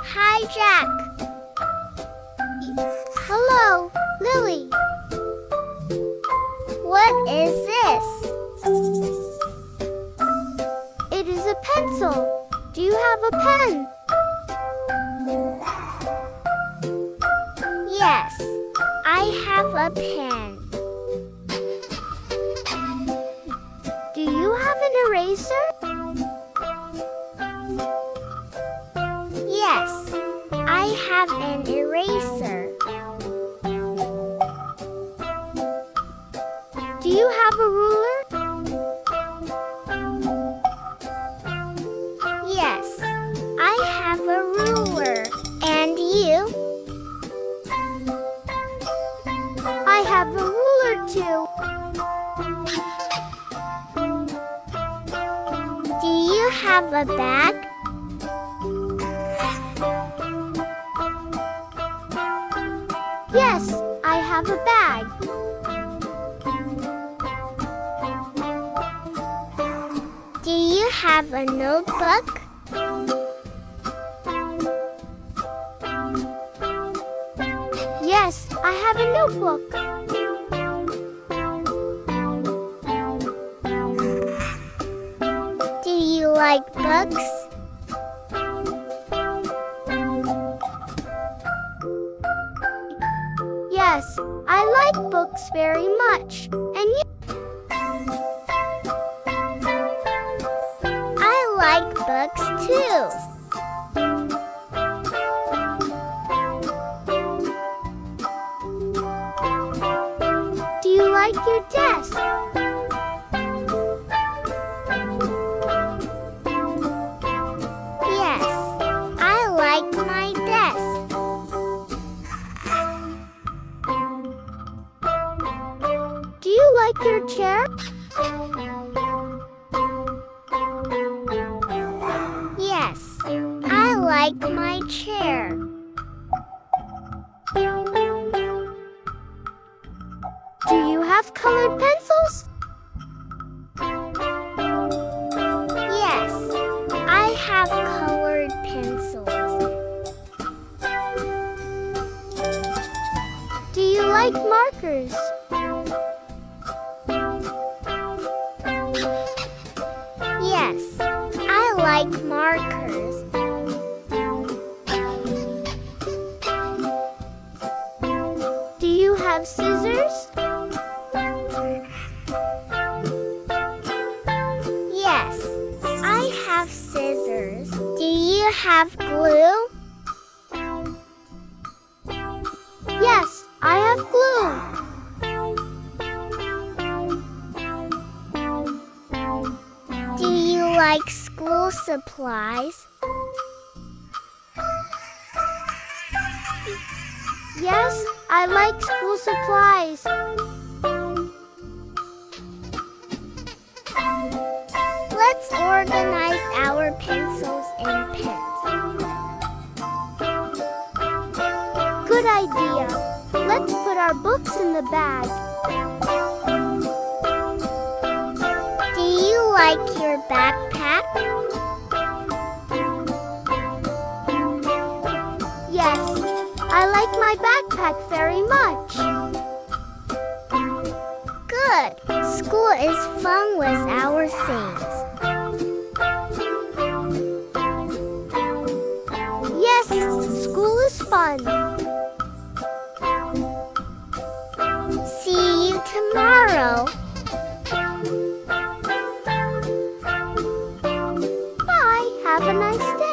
Hi, Jack. Hello, Lily. What is this? It is a pencil. Do you have a pen? Yes, I have a pen. Do you have an eraser? Yes, I have an eraser. Do you have a ruler? Yes, I have a ruler. And you? I have a ruler too. Do you have a bag? Yes, I have a bag. Do you have a notebook? Yes, I have a notebook. Do you like books? Yes, I like books very much. And you? I like books too. Do you like your desk? Yes, I like my desk. Do you like your chair? Yes, I like my chair. Do you have colored pencils? Yes, I have colored pencils. Do you like markers? Yes, I like markers. Do you have scissors? Yes, I have scissors. Do you have glue? Yes, I have glue. Do you like school supplies? Yes, I like school supplies. Let's organize our pencils and pens. Good idea. Let's put our books in the bag. Do you like your backpack? Yes, I like my backpack very much. Good. School is fun with our things. Yes, school is fun. See you tomorrow. Bye. Have a nice day.